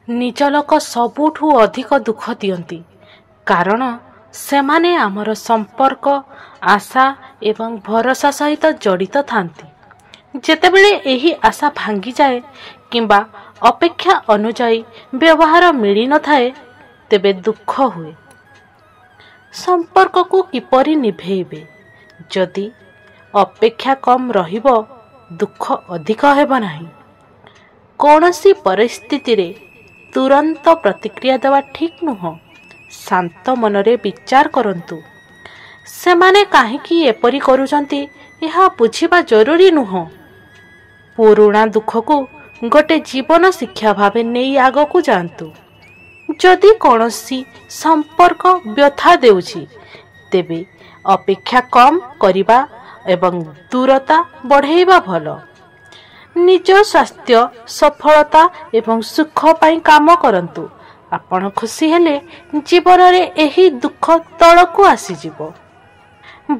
निज लोक सबुठू अधिक दुख दियंती कारण सेमाने आमर संपर्क आशा एवं भरोसा सहित जड़ित थांती। जेतेबेले एही आशा भांगी जाए किंबा अपेक्षा अनुजाई व्यवहार मिली न थाए तेबे दुख हुए। संपर्क को किपरि निभेइबे जदि अपेक्षा कम रहिबो दुख अधिक हेबो नाही। कोनोसी परिस्थिति रे तुरंत प्रतिक्रिया देवा ठीक नुह। शांत मनरे विचार करंतु सेमाने काहेकि एपरि करूचंती यह बुझिबा जरूरी नुह। पुराणा दुख को गोटे जीवन शिक्षा भावे नहीं आग को जातु। जदि कौनसी संपर्क व्यथा देउछि तेबे अपेक्षा कम करिबा एवं दूरता बढ़ेइबा भल। निज स्वास्थ्य सफलता एवं सुख पाई काम करंतु। आपण खुशी हेले जीवन रे एही दुख तळकु आसीजिवो।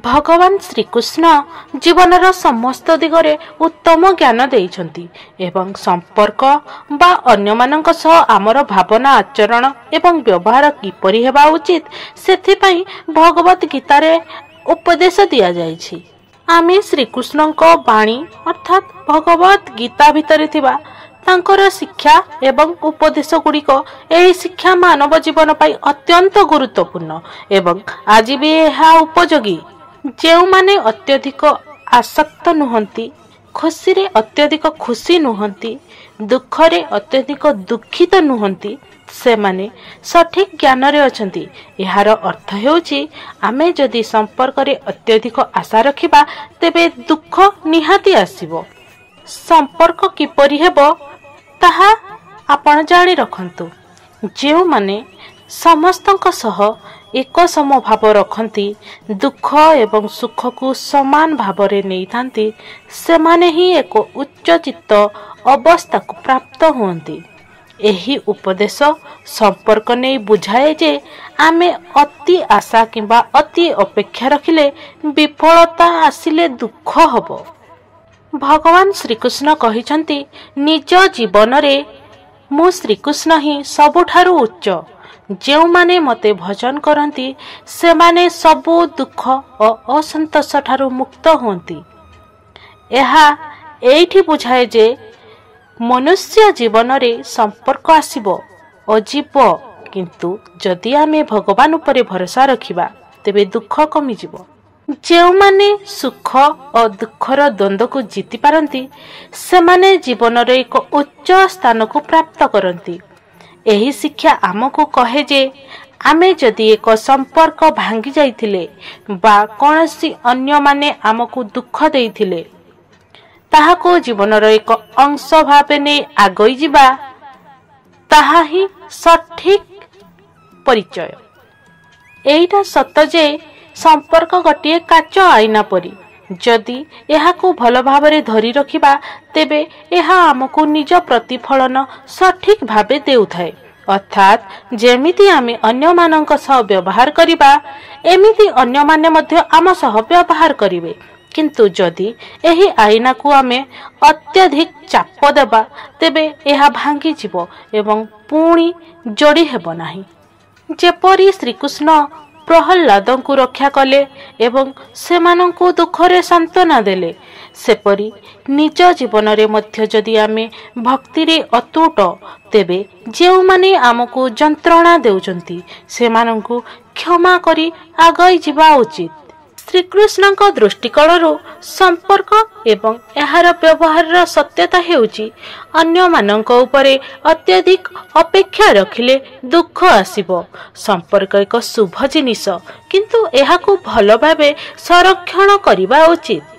भगवान श्रीकृष्ण जीवनर समस्त दिगरे उत्तम ज्ञान देइछंती एवं संपर्क बा अन्य मानक सह आमर भावना आचरण एवं व्यवहार किपरि हेबा उचित सेथिपई भगवत गीता रे उपदेश दिया जाइछि। आमे श्रीकृष्ण को बाणी अर्थात भगवत गीता भितरे थिबा तांकर शिक्षा एवं उपदेश गुड़िक एही शिक्षा मानव जीवन पाई अत्यंत गुरुत्वपूर्ण एवं आज भी यह उपयोगी। जो माने अत्यधिक आसक्त नुहंती, खुशी रे अत्यधिक खुशी नुहंती, दुख रे अत्यधिक दुखित नुहंती से माने सठिक ज्ञान रे अछंती। यार अर्थ हेउची आमे जदि संपर्क रे अत्यधिक आशा रखिबा तेबे दुख निहाती आसीबो। संपर्क किपरि हेबो ताहा आपण जानि रखंतु। जेउ माने समस्तक सह एक सम भाव रखंती, दुख एवं सुख को समान भाव रे नहीं थांती, से माने ही एक उच्च चित्त अवस्था को प्राप्त होंती। एही उपदेश संपर्क नहीं बुझाए जे आमे अति आशा किंबा अति अपेक्षा रखिले विफलता आसिले दुख हबो। भगवान श्रीकृष्ण कहिछंती निज जीवन रे मु श्रीकृष्ण ही सबुठारु उच्च। जेउ माने मते भजन करंती से माने सबु दुख और असंतोष ठारु मुक्त होंती। एहा एठी बुझाए जे मनुष्य जीवन रे संपर्क आसीबो अजीब, किंतु जदि आमे भगवान उपरे भरोसा रखिबा तेबे दुख कमी जिवो। जेउ माने सुख और दुखर द्वंद्व को जीति पारंती से माने जीवन रे एक उच्च स्थान को प्राप्त करंती। एही शिक्षा आमको कहे जे आमे जदि एक संपर्क भांगी जाइथिले बा कोनोसी अन्य माने आमको दुख देइथिले ताहाको जीवनर एक अंश भावे नै आगई जिबा ताहा ही सठिक परिचय। एइटा सत्य जे संपर्क गोटे काच आईना परी। जदि एहाकू भल भावरे धरी रखिबा तेबे एहा आमको निज प्रतिफलन सठिक भावे देउथाय। अर्थात जेमिति आमे अन्य मानक सह व्यवहार करिबा एमिति अन्य माने मध्य आम सह व्यवहार करिवे। किंतु जदि एही आईना को आमे अत्यधिक चाप देबा तेबे एहा भांगी जिवो एवं पुणी जोड़ी हेबो नाही। जेपरि श्रीकृष्ण प्रहल्लाद को रक्षा कले एवं सेमानंकु दुखरे सांत्वना देले, सेपरि निज जीवन रे मध्य जदि आमे भक्ति रे अतुट तेबे जेउ माने आमको जंत्रणा देउचंती सेमानंकु क्षमा करी आगई जिबा उचित। श्रीकृष्ण को दृष्टिकोणरू संपर्क एवं एहार व्यवहार सत्यता हेउची अन्य मानक उपरे अत्यधिक अपेक्षा रखिले दुख आसीबो। संपर्क एक शुभ जिनिस, किंतु एहाकू भल भावे संरक्षण करिबा उचित।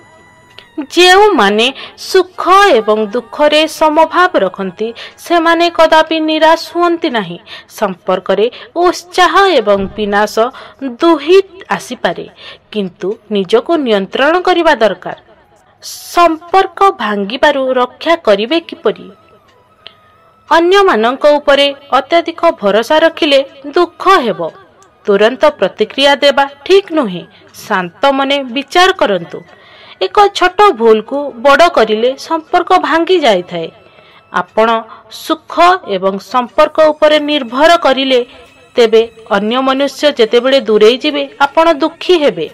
जेउ माने सुख एवं दुख रे समभाव रखंती से माने कदापि निराश हुअंती नहीं। संपर्क रे उत्साह एवं विनाश दुही आसी पारे, किंतु निजको नियंत्रण करिबा दरकार। संपर्क भांगिबारु रक्षा करिवे किपरि? अन्य मानक उपरे अत्यधिक भरोसा रखिले दुख हेबो। तुरंत प्रतिक्रिया देबा ठीक नुहे। शांत मने विचार करंतु। एक छोट भूल को बड़ करिले संपर्क भांगी जाय थाए। ଆପଣ ସୁଖ ଏବଂ ସମ୍ପର୍କ ଉପରେ ନିର୍ଭର କରିଲେ ତେବେ ଅନ୍ୟ ମନୁଷ୍ୟ ଯେତେବେଳେ ଦୂରେଇ ଯିବେ ଆପଣ ଦୁଃଖୀ ହେବେ।